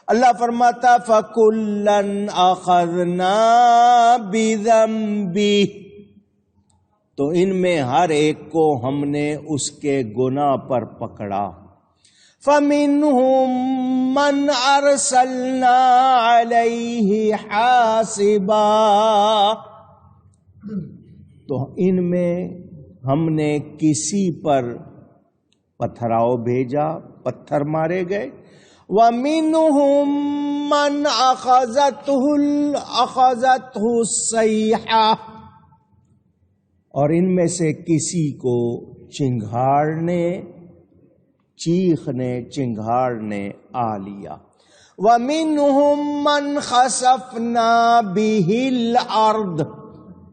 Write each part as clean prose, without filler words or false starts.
اللہ فرماتا فَكُلًّا أَخَذْنَا بِذَنبِهِ، تو ان میں ہر ایک کو ہم نے اس کے گناہ پر پکڑا. فَمِنْهُمْ مَنْ أَرْسَلْنَا عَلَيْهِ حَاسِبًا، تو ان میں ہم نے کسی پر پتھراؤ بھیجا، پتھر مارے گئے. وَمِنْهُمْ مَنْ أَخَذَتْهُ الصَّيْحَةُ، اور ان میں سے کسی کو چنگھاڑ نے، چیخ نے، چنگھاڑ نے آ لیا. وَمِنْهُمْ مَنْ خَسَفْنَا بِهِ الْأَرْضَ،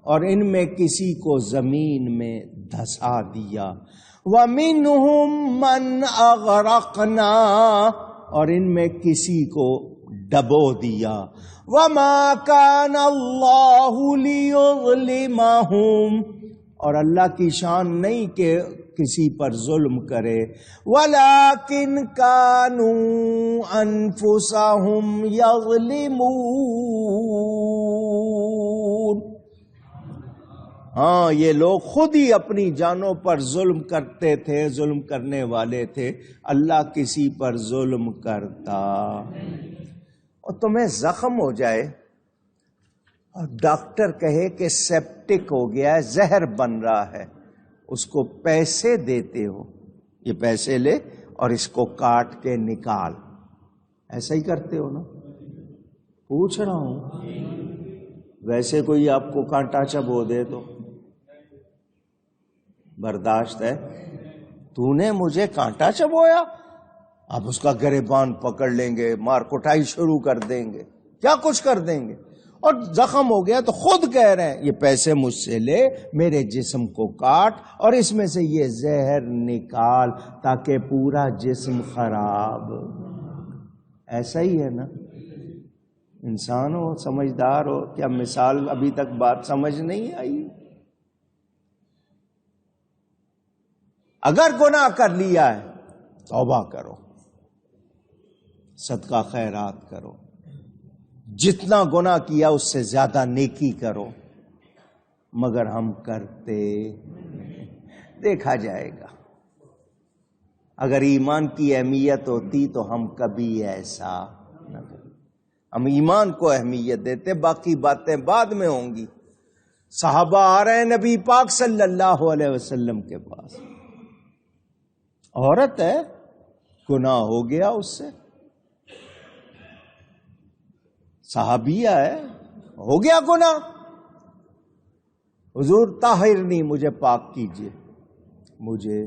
اور ان میں کسی کو زمین میں دھسا دیا. وَمِنْهُمْ مَنْ أَغْرَقْنَا، اور ان میں کسی کو ڈبو دیا. وَمَا كَانَ اللَّهُ لِيُظْلِمَهُمْ، اور اللہ کی شان نہیں کہ کسی پر ظلم کرے. وَلَكِنْ كَانُوا أَنفُسَهُمْ يَظْلِمُونَ، ہاں یہ لوگ خود ہی اپنی جانوں پر ظلم کرتے تھے، ظلم کرنے والے تھے. اللہ کسی پر ظلم کرتا اور تمہیں زخم ہو جائے اور ڈاکٹر کہے کہ سیپٹک ہو گیا ہے، زہر بن رہا ہے، اس کو پیسے دیتے ہو، یہ پیسے لے اور اس کو کاٹ کے نکال، ایسا ہی کرتے ہو نا؟ پوچھ رہا ہوں. ویسے کوئی آپ کو کانٹا چبو دے تو برداشت ہے؟ تو نے مجھے کانٹا چبویا، آپ اس کا گریبان پکڑ لیں گے، مار کٹائی شروع کر دیں گے، کیا کچھ کر دیں گے. اور زخم ہو گیا تو خود کہہ رہے ہیں یہ پیسے مجھ سے لے، میرے جسم کو کاٹ اور اس میں سے یہ زہر نکال تاکہ پورا جسم خراب. ایسا ہی ہے نا؟ انسان ہو، سمجھدار ہو. کیا مثال ابھی تک بات سمجھ نہیں آئی؟ اگر گناہ کر لیا ہے توبہ کرو، صدقہ خیرات کرو، جتنا گناہ کیا اس سے زیادہ نیکی کرو. مگر ہم کرتے دیکھا جائے گا. اگر ایمان کی اہمیت ہوتی تو ہم کبھی ایسا نہ کرتے. ہم ایمان کو اہمیت دیتے، باقی باتیں بعد میں ہوں گی. صحابہ آ رہے ہیں نبی پاک صلی اللہ علیہ وسلم کے پاس، عورت ہے، گناہ ہو گیا اس سے، صحابیہ ہے، ہو گیا گناہ. حضور طاہرنی، مجھے پاک کیجئے، مجھے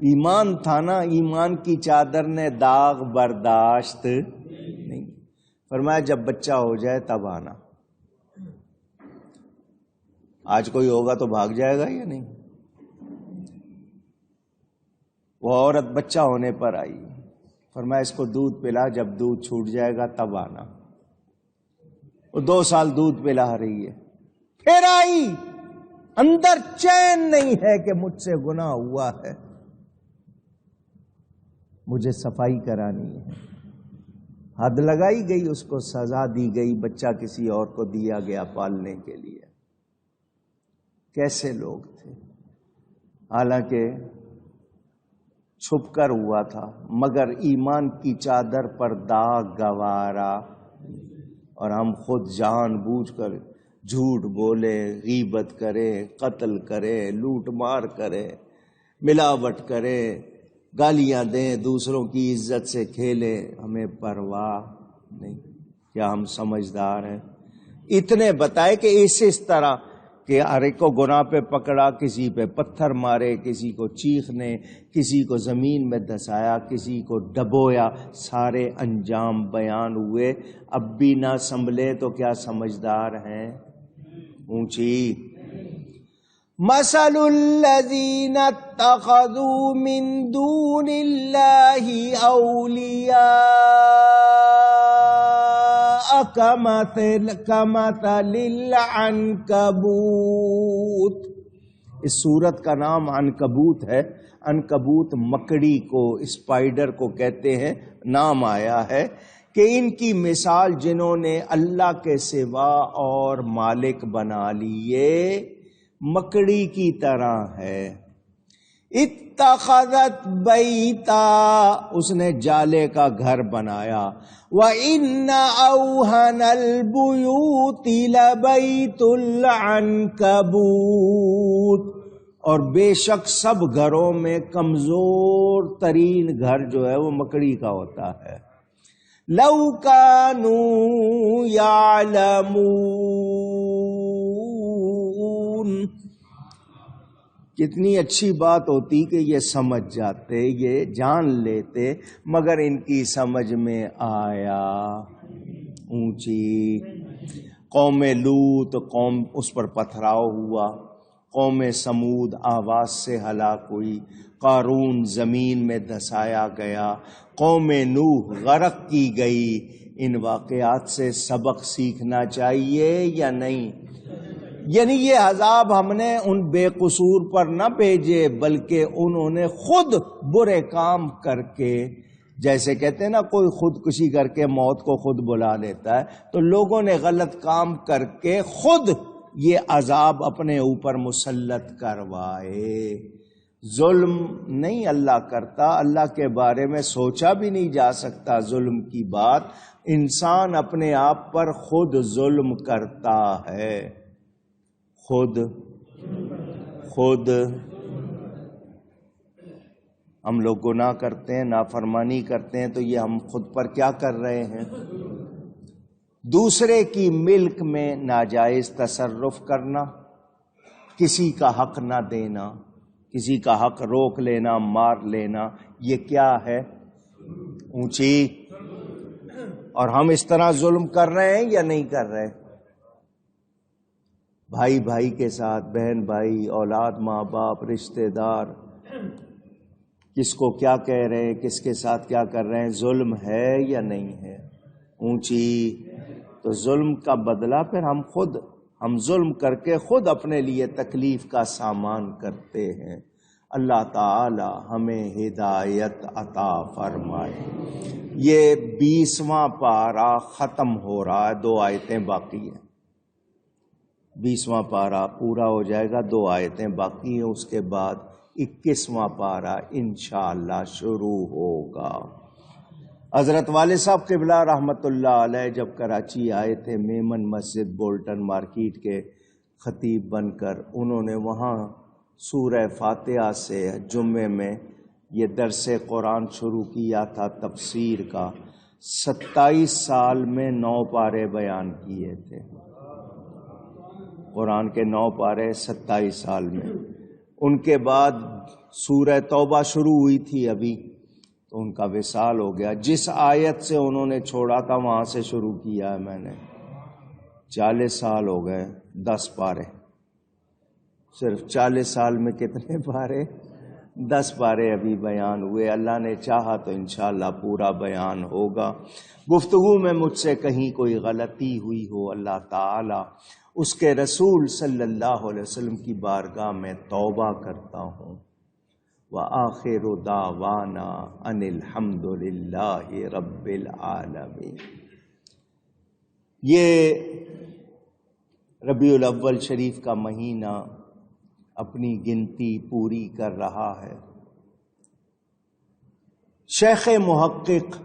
ایمان تھا نا، ایمان کی چادر نے داغ برداشت نہیں. فرمایا جب بچہ ہو جائے تب آنا. آج کوئی ہوگا تو بھاگ جائے گا یا نہیں؟ وہ عورت بچہ ہونے پر آئی، فرمایا اس کو دودھ پلا، جب دودھ چھوٹ جائے گا تب آنا. وہ 2 سال دودھ پلا رہی ہے، پھر آئی. اندر چین نہیں ہے کہ مجھ سے گناہ ہوا ہے، مجھے صفائی کرانی ہے. حد لگائی گئی، اس کو سزا دی گئی، بچہ کسی اور کو دیا گیا پالنے کے لیے. کیسے لوگ تھے؟ حالانکہ چھپ کر ہوا تھا، مگر ایمان کی چادر پر داغ گوارا. اور ہم خود جان بوجھ کر جھوٹ بولے، غیبت کرے، قتل کرے، لوٹ مار کرے، ملاوٹ کرے، گالیاں دیں، دوسروں کی عزت سے کھیلے، ہمیں پرواہ نہیں. کیا ہم سمجھدار ہیں؟ اتنے بتائے کہ اس طرح کہ ہر ایک کو گناہ پہ پکڑا، کسی پہ پتھر مارے، کسی کو چیخنے، کسی کو زمین میں دھسایا، کسی کو ڈبویا، سارے انجام بیان ہوئے. اب بھی نہ سنبھلے تو کیا سمجھدار ہیں؟ اونچی. مثل الذین اتخذوا من دون اللہ اولیاء کمثل العنکبوت. اس سورت کا نام عنکبوت ہے. عنکبوت مکڑی کو، اسپائڈر کو کہتے ہیں، نام آیا ہے کہ ان کی مثال جنہوں نے اللہ کے سوا اور مالک بنا لیے مکڑی کی طرح ہے۔ اتخذت بیتا، اس نے جالے کا گھر بنایا، وَإِنَّ أَوْهَنَ الْبُيُوتِ لَبَيْتُ الْعَنْكَبُوتِ، اور بے شک سب گھروں میں کمزور ترین گھر جو ہے وہ مکڑی کا ہوتا ہے۔ لَوْ كَانُوا يَعْلَمُونَ، کتنی اچھی بات ہوتی کہ یہ سمجھ جاتے، یہ جان لیتے، مگر ان کی سمجھ میں آیا اونچی۔ قوم لوط، قوم اس پر پتھراؤ ہوا، قوم سمود آواز سے ہلاک ہوئی، قارون زمین میں دھسایا گیا، قوم نوح غرق کی گئی۔ ان واقعات سے سبق سیکھنا چاہیے یا نہیں؟ یعنی یہ عذاب ہم نے ان بے قصور پر نہ بھیجے، بلکہ انہوں نے خود برے کام کر کے، جیسے کہتے ہیں نا کوئی خودکشی کر کے موت کو خود بلا لیتا ہے، تو لوگوں نے غلط کام کر کے خود یہ عذاب اپنے اوپر مسلط کروائے۔ ظلم نہیں اللہ کرتا، اللہ کے بارے میں سوچا بھی نہیں جا سکتا ظلم کی بات، انسان اپنے آپ پر خود ظلم کرتا ہے، خود ہم لوگ گناہ کرتے ہیں، نافرمانی کرتے ہیں، تو یہ ہم خود پر کیا کر رہے ہیں؟ دوسرے کی ملک میں ناجائز تصرف کرنا، کسی کا حق نہ دینا، کسی کا حق روک لینا، مار لینا، یہ کیا ہے؟ اونچی۔ اور ہم اس طرح ظلم کر رہے ہیں یا نہیں کر رہے؟ بھائی بھائی کے ساتھ، بہن بھائی، اولاد ماں باپ، رشتہ دار، کس کو کیا کہہ رہے ہیں، کس کے ساتھ کیا کر رہے ہیں، ظلم ہے یا نہیں ہے؟ اونچی۔ تو ظلم کا بدلہ پھر ہم ظلم کر کے خود اپنے لیے تکلیف کا سامان کرتے ہیں۔ اللہ تعالی ہمیں ہدایت عطا فرمائے۔ یہ 20واں پارہ ختم ہو رہا ہے، 2 آیتیں باقی ہیں۔ 20واں پارہ پورا ہو جائے گا، 2 آیتیں باقی ہیں، اس کے بعد 21واں پارہ انشاءاللہ شروع ہوگا۔ حضرت والد صاحب قبلہ رحمت اللہ علیہ جب کراچی آئے تھے، میمن مسجد بولٹن مارکیٹ کے خطیب بن کر، انہوں نے وہاں سورہ فاتحہ سے جمعے میں یہ درس قرآن شروع کیا تھا تفسیر کا۔ 27 سال میں 9 پارے بیان کیے تھے، قرآن کے 9 پارے 27 سال میں۔ ان کے بعد سورہ توبہ شروع ہوئی تھی ابھی، تو ان کا وصال ہو گیا۔ جس آیت سے انہوں نے چھوڑا تھا وہاں سے شروع کیا ہے میں نے۔ 40 سال ہو گئے، 10 پارے، صرف 40 سال میں کتنے پارے؟ 10 پارے ابھی بیان ہوئے۔ اللہ نے چاہا تو انشاءاللہ پورا بیان ہوگا۔ گفتگو میں مجھ سے کہیں کوئی غلطی ہوئی ہو، اللہ تعالی اس کے رسول صلی اللہ علیہ وسلم کی بارگاہ میں توبہ کرتا ہوں۔ وآخر دعوانا ان الحمد للہ رب العالمین۔ یہ ربیع الاول شریف کا مہینہ اپنی گنتی پوری کر رہا ہے۔ شیخ محقق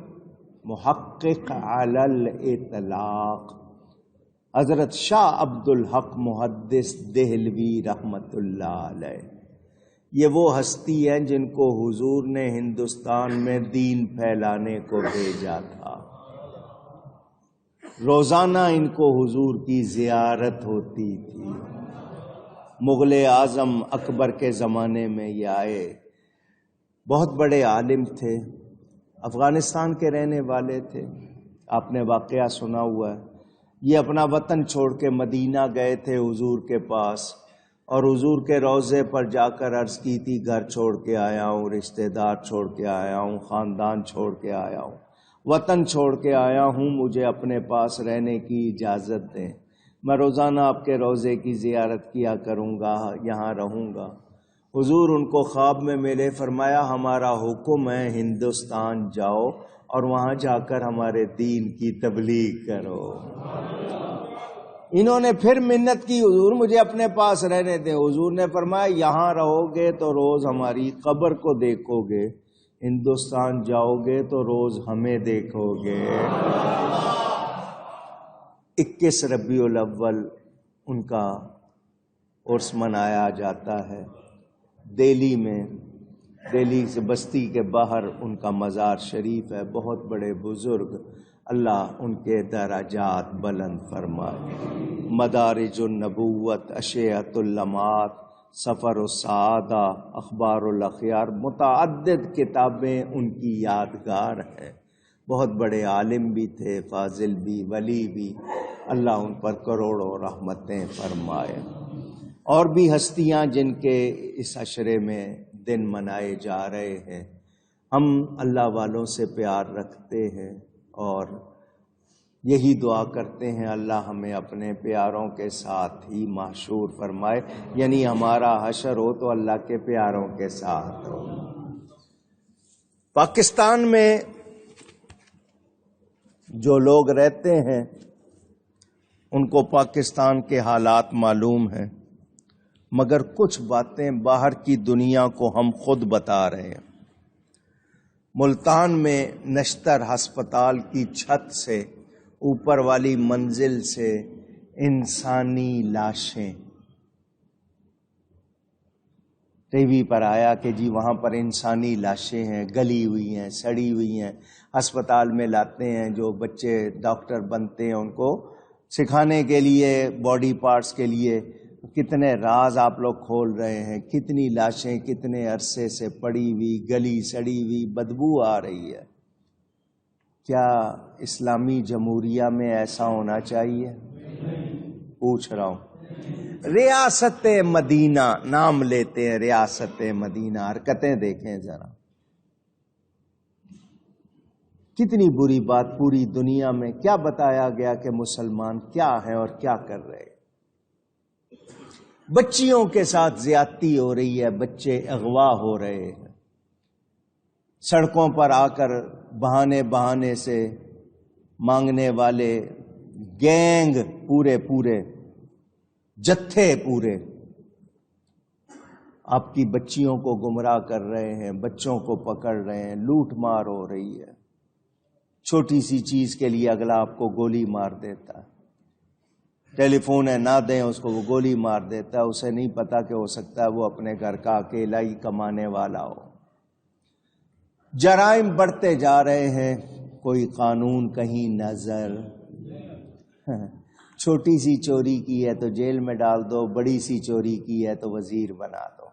علی الاطلاق حضرت شاہ عبد الحق محدث دہلوی رحمت اللہ علیہ، یہ وہ ہستی ہیں جن کو حضور نے ہندوستان میں دین پھیلانے کو بھیجا تھا۔ روزانہ ان کو حضور کی زیارت ہوتی تھی۔ مغل اعظم اکبر کے زمانے میں یہ آئے، بہت بڑے عالم تھے، افغانستان کے رہنے والے تھے، آپ نے واقعہ سنا ہوا ہے۔ یہ اپنا وطن چھوڑ کے مدینہ گئے تھے حضور کے پاس، اور حضور کے روضے پر جا کر عرض کی تھی گھر چھوڑ کے آیا ہوں، رشتہ دار چھوڑ کے آیا ہوں، خاندان چھوڑ کے آیا ہوں، وطن چھوڑ کے آیا ہوں، مجھے اپنے پاس رہنے کی اجازت دیں، میں روزانہ آپ کے روضے کی زیارت کیا کروں گا، یہاں رہوں گا۔ حضور ان کو خواب میں ملے، فرمایا ہمارا حکم ہے ہندوستان جاؤ اور وہاں جا کر ہمارے دین کی تبلیغ کرو۔ انہوں نے پھر منت کی، حضور مجھے اپنے پاس رہنے دیں۔ حضور نے فرمایا یہاں رہو گے تو روز ہماری قبر کو دیکھو گے، ہندوستان جاؤ گے تو روز ہمیں دیکھو گے۔ 21 ربیع الاول ان کا عرس منایا جاتا ہے دہلی میں۔ دہلی سے بستی کے باہر ان کا مزار شریف ہے، بہت بڑے بزرگ، اللہ ان کے درجات بلند فرمائے۔ مدارج النبوت، اشیعۃ اللمعات، سفر السعادہ، اخبار الاخیار، متعدد کتابیں ان کی یادگار ہیں۔ بہت بڑے عالم بھی تھے، فاضل بھی، ولی بھی، اللہ ان پر کروڑوں رحمتیں فرمائے۔ اور بھی ہستیاں جن کے اس عشرے میں دن منائے جا رہے ہیں، ہم اللہ والوں سے پیار رکھتے ہیں اور یہی دعا کرتے ہیں اللہ ہمیں اپنے پیاروں کے ساتھ ہی محشور فرمائے، یعنی ہمارا حشر ہو تو اللہ کے پیاروں کے ساتھ ہو۔ پاکستان میں جو لوگ رہتے ہیں ان کو پاکستان کے حالات معلوم ہیں، مگر کچھ باتیں باہر کی دنیا کو ہم خود بتا رہے ہیں۔ ملتان میں نشتر ہسپتال کی چھت سے اوپر والی منزل سے انسانی لاشیں، ٹی وی پر آیا کہ جی وہاں پر انسانی لاشیں ہیں، گلی ہوئی ہیں، سڑی ہوئی ہیں، ہسپتال میں لاتے ہیں۔ جو بچے ڈاکٹر بنتے ہیں ان کو سکھانے کے لیے، باڈی پارٹس کے لیے، کتنے راز آپ لوگ کھول رہے ہیں، کتنی لاشیں کتنے عرصے سے پڑی ہوئی، گلی سڑی ہوئی، بدبو آ رہی ہے۔ کیا اسلامی جمہوریہ میں ایسا ہونا چاہیے؟ پوچھ رہا ہوں۔ ریاست مدینہ نام لیتے ہیں، ریاست مدینہ، حرکتیں دیکھیں ذرا، کتنی بری بات پوری دنیا میں کیا بتایا گیا کہ مسلمان کیا ہیں اور کیا کر رہے ہیں۔ بچیوں کے ساتھ زیادتی ہو رہی ہے، بچے اغوا ہو رہے ہیں، سڑکوں پر آ کر بہانے سے مانگنے والے گینگ پورے جتھے پورے آپ کی بچیوں کو گمراہ کر رہے ہیں، بچوں کو پکڑ رہے ہیں، لوٹ مار ہو رہی ہے۔ چھوٹی سی چیز کے لیے اگلا آپ کو گولی مار دیتا ہے، ٹیلی فون ہے نہ دیں اس کو، وہ گولی مار دیتا ہے، اسے نہیں پتا کہ ہو سکتا ہے وہ اپنے گھر کا اکیلا ہی کمانے والا ہو۔ جرائم بڑھتے جا رہے ہیں، کوئی قانون کہیں نظر۔ چھوٹی سی چوری کی ہے تو جیل میں ڈال دو، بڑی سی چوری کی ہے تو وزیر بنا دو۔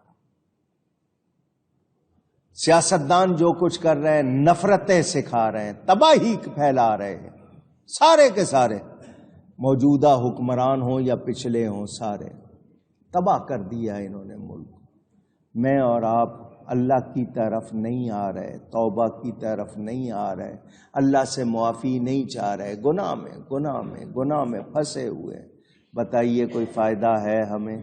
سیاستدان جو کچھ کر رہے ہیں، نفرتیں سکھا رہے ہیں، تباہی پھیلا رہے ہیں، سارے کے سارے، موجودہ حکمران ہوں یا پچھلے ہوں، سارے تباہ کر دیا ہے انہوں نے ملک۔ میں اور آپ اللہ کی طرف نہیں آ رہے، توبہ کی طرف نہیں آ رہے، اللہ سے معافی نہیں چاہ رہے، گناہ میں پھنسے ہوئے۔ بتائیے کوئی فائدہ ہے ہمیں؟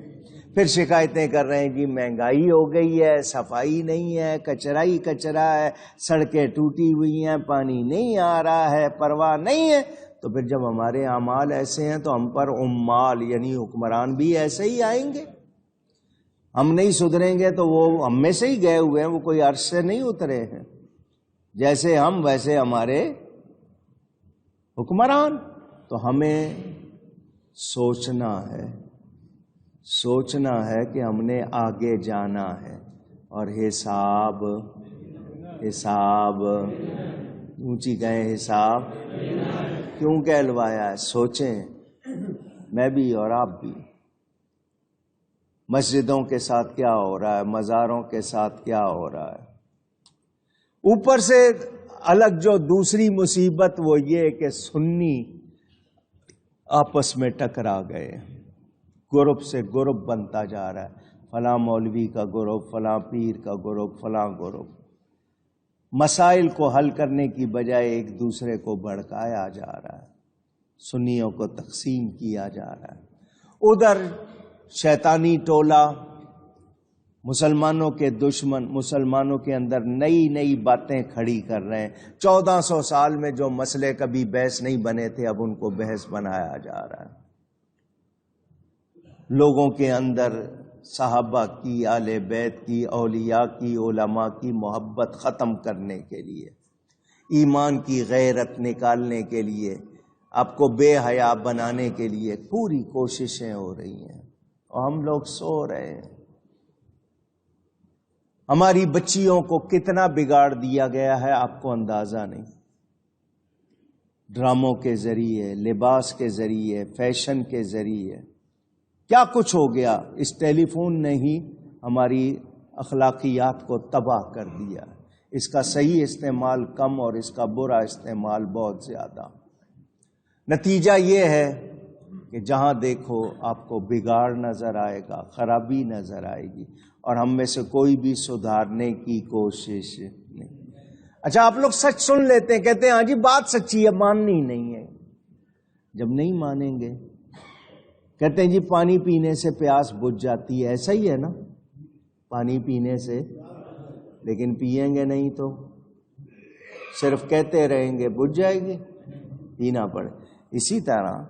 پھر شکایتیں کر رہے ہیں کہ مہنگائی ہو گئی ہے، صفائی نہیں ہے، کچرا ہی کچرا ہے، سڑکیں ٹوٹی ہوئی ہیں، پانی نہیں آ رہا ہے، پرواہ نہیں ہے۔ تو پھر جب ہمارے اعمال ایسے ہیں تو ہم پر عمال یعنی حکمران بھی ایسے ہی آئیں گے۔ ہم نہیں سدھریں گے تو وہ ہم میں سے ہی گئے ہوئے ہیں، وہ کوئی عرش سے نہیں اترے ہیں۔ جیسے ہم ویسے ہمارے حکمران۔ تو ہمیں سوچنا ہے کہ ہم نے آگے جانا ہے، اور حساب اونچی کہیں حساب کیوں کہلوایا ہے؟ سوچیں، میں بھی اور آپ بھی، مسجدوں کے ساتھ کیا ہو رہا ہے، مزاروں کے ساتھ کیا ہو رہا ہے۔ اوپر سے الگ جو دوسری مصیبت وہ یہ کہ سنی آپس میں ٹکرا گئے، گروپ سے گروپ بنتا جا رہا ہے، فلاں مولوی کا گروپ، فلاں پیر کا گروپ، فلاں گروپ۔ مسائل کو حل کرنے کی بجائے ایک دوسرے کو بھڑکایا جا رہا ہے، سنیوں کو تقسیم کیا جا رہا ہے۔ ادھر شیطانی ٹولہ مسلمانوں کے دشمن مسلمانوں کے اندر نئی نئی باتیں کھڑی کر رہے ہیں. 1400 سال میں جو مسئلے کبھی بحث نہیں بنے تھے اب ان کو بحث بنایا جا رہا ہے. لوگوں کے اندر صحابہ کی، آل بیت کی، اولیاء کی، علماء کی محبت ختم کرنے کے لیے، ایمان کی غیرت نکالنے کے لیے، آپ کو بے حیا بنانے کے لیے پوری کوششیں ہو رہی ہیں اور ہم لوگ سو رہے ہیں. ہماری بچیوں کو کتنا بگاڑ دیا گیا ہے آپ کو اندازہ نہیں. ڈراموں کے ذریعے، لباس کے ذریعے، فیشن کے ذریعے کیا کچھ ہو گیا. اس ٹیلی فون نے ہی ہماری اخلاقیات کو تباہ کر دیا. اس کا صحیح استعمال کم اور اس کا برا استعمال بہت زیادہ. نتیجہ یہ ہے کہ جہاں دیکھو آپ کو بگاڑ نظر آئے گا، خرابی نظر آئے گی، اور ہم میں سے کوئی بھی سدھارنے کی کوشش نہیں. اچھا آپ لوگ سچ سن لیتے ہیں، کہتے ہیں ہاں جی بات سچی ہے، ماننی نہیں ہے. جب نہیں مانیں گے کہتے ہیں جی پانی پینے سے پیاس بجھ جاتی ہے. ایسا ہی ہے نا، پانی پینے سے، لیکن پئیں گے نہیں تو صرف کہتے رہیں گے، بجھ جائے گی، پینا پڑے. اسی طرح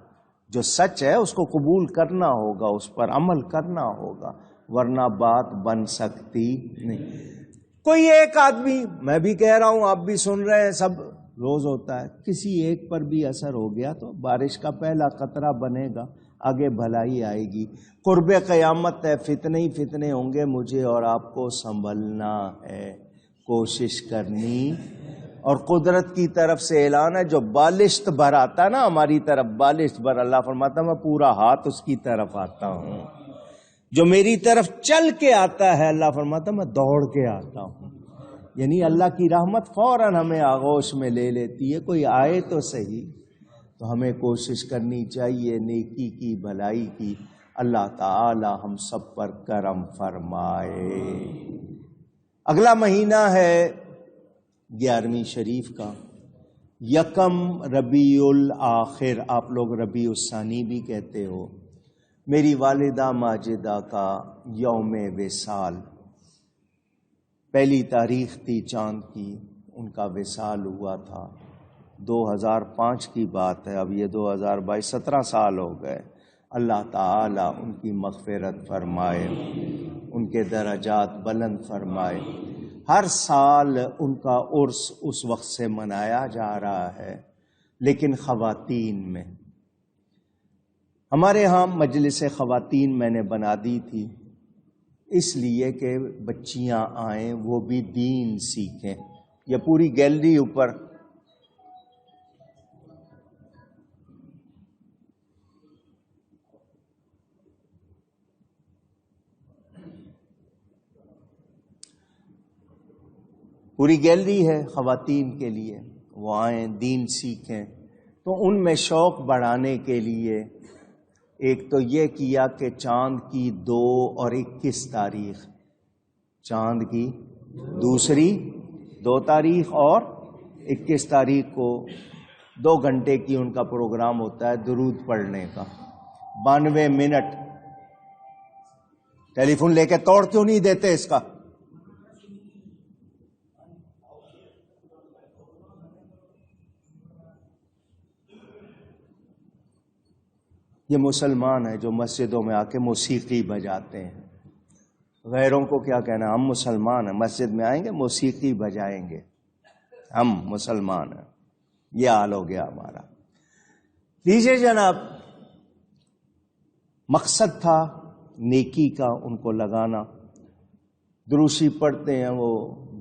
جو سچ ہے اس کو قبول کرنا ہوگا، اس پر عمل کرنا ہوگا، ورنہ بات بن سکتی نہیں. کوئی ایک آدمی، میں بھی کہہ رہا ہوں آپ بھی سن رہے ہیں، سب روز ہوتا ہے، کسی ایک پر بھی اثر ہو گیا تو بارش کا پہلا قطرہ بنے گا، آگے بھلائی آئے گی. قرب قیامت ہے، فتنے ہی فتنے ہوں گے، مجھے اور آپ کو سنبھلنا ہے، کوشش کرنی. اور قدرت کی طرف سے اعلان ہے، جو بالشت بھر آتا ہے نا ہماری طرف، بالشت بھر، اللہ فرماتا ہے میں پورا ہاتھ اس کی طرف آتا ہوں. جو میری طرف چل کے آتا ہے اللہ فرماتا ہے میں دوڑ کے آتا ہوں. یعنی اللہ کی رحمت فوراً ہمیں آغوش میں لے لیتی ہے. کوئی آئے تو صحیح. تو ہمیں کوشش کرنی چاہیے نیکی کی، بھلائی کی. اللہ تعالی ہم سب پر کرم فرمائے. اگلا مہینہ ہے 11ویں شریف کا، یکم ربیع الاخر، آپ لوگ ربیع الثانی بھی کہتے ہو. میری والدہ ماجدہ کا یوم وصال، پہلی تاریخ تھی چاند کی، ان کا وصال ہوا تھا. 2005 کی بات ہے، اب یہ 2022، 17 سال ہو گئے. اللہ تعالی ان کی مغفرت فرمائے، ان کے درجات بلند فرمائے. ہر سال ان کا عرس اس وقت سے منایا جا رہا ہے، لیکن خواتین میں. ہمارے ہاں مجلس خواتین میں نے بنا دی تھی اس لیے کہ بچیاں آئیں، وہ بھی دین سیکھیں. یہ پوری گیلری اوپر پوری گیلری ہے خواتین کے لیے، وہ آئیں دین سیکھیں. تو ان میں شوق بڑھانے کے لیے ایک تو یہ کیا کہ چاند کی 2 اور 21 تاریخ، چاند کی دوسری 2 تاریخ اور 21 تاریخ کو 2 گھنٹے کی ان کا پروگرام ہوتا ہے درود پڑھنے کا. 92 منٹ. ٹیلی فون لے کے توڑ کیوں نہیں دیتے اس کا؟ یہ مسلمان ہیں جو مسجدوں میں آ کے موسیقی بجاتے ہیں. غیروں کو کیا کہنا، ہم مسلمان ہیں، مسجد میں آئیں گے موسیقی بجائیں گے، ہم مسلمان ہیں. یہ حال ہو گیا ہمارا. لیجیے جناب، مقصد تھا نیکی کا ان کو لگانا. دروشی پڑھتے ہیں، وہ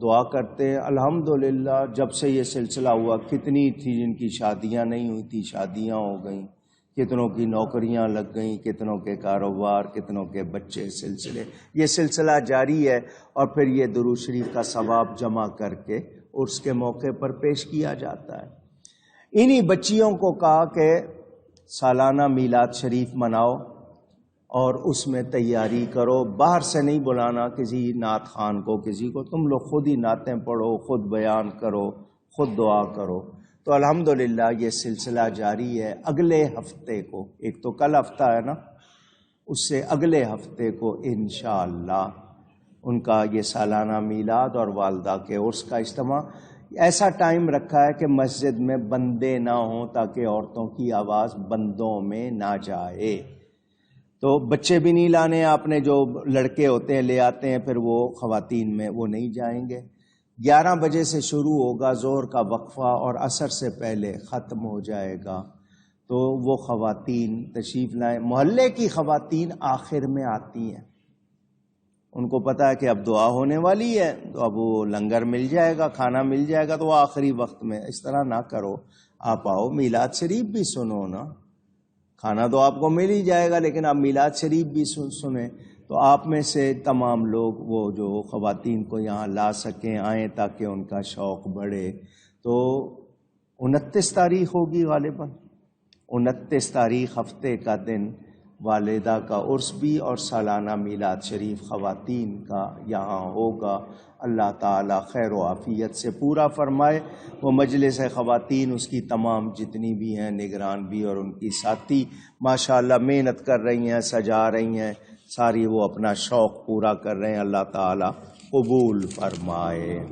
دعا کرتے ہیں. الحمدللہ جب سے یہ سلسلہ ہوا کتنی تھی جن کی شادیاں نہیں ہوئی تھی، شادیاں ہو گئیں، کتنوں کی نوکریاں لگ گئیں، کتنوں کے کاروبار، کتنوں کے بچے. سلسلے یہ سلسلہ جاری ہے، اور پھر یہ درود شریف کا ثواب جمع کر کے عرس کے موقع پر پیش کیا جاتا ہے. انہی بچیوں کو کہا کہ سالانہ میلاد شریف مناؤ اور اس میں تیاری کرو. باہر سے نہیں بلانا کسی نعت خوان کو، کسی کو، تم لوگ خود ہی نعتیں پڑھو، خود بیان کرو، خود دعا کرو. تو الحمدللہ یہ سلسلہ جاری ہے. اگلے ہفتے کو، ایک تو کل ہفتہ ہے نا، اس سے اگلے ہفتے کو انشاءاللہ ان کا یہ سالانہ میلاد اور والدہ کے عرس کا اجتماع. ایسا ٹائم رکھا ہے کہ مسجد میں بندے نہ ہوں تاکہ عورتوں کی آواز بندوں میں نہ جائے. تو بچے بھی نہیں لانے آپ نے، جو لڑکے ہوتے ہیں لے آتے ہیں، پھر وہ خواتین میں وہ نہیں جائیں گے. 11 بجے سے شروع ہوگا ظہر کا وقفہ اور عصر سے پہلے ختم ہو جائے گا. تو وہ خواتین تشریف لائیں. محلے کی خواتین آخر میں آتی ہیں، ان کو پتہ ہے کہ اب دعا ہونے والی ہے تو اب وہ لنگر مل جائے گا، کھانا مل جائے گا، تو وہ آخری وقت میں. اس طرح نہ کرو، آپ آؤ میلاد شریف بھی سنو نا. کھانا تو آپ کو مل ہی جائے گا لیکن آپ میلاد شریف بھی سنیں. تو آپ میں سے تمام لوگ وہ جو خواتین کو یہاں لا سکیں آئیں تاکہ ان کا شوق بڑھے. تو 29 تاریخ ہوگی غالباً، 29 تاریخ ہفتے کا دن والدہ کا عرس بھی اور سالانہ میلاد شریف خواتین کا یہاں ہوگا. اللہ تعالیٰ خیر و عافیت سے پورا فرمائے. وہ مجلس خواتین اس کی تمام جتنی بھی ہیں، نگران بھی اور ان کی ساتھی ماشاءاللہ محنت کر رہی ہیں، سجا رہی ہیں، ساری وہ اپنا شوق پورا کر رہے ہیں. اللہ تعالیٰ قبول فرمائے.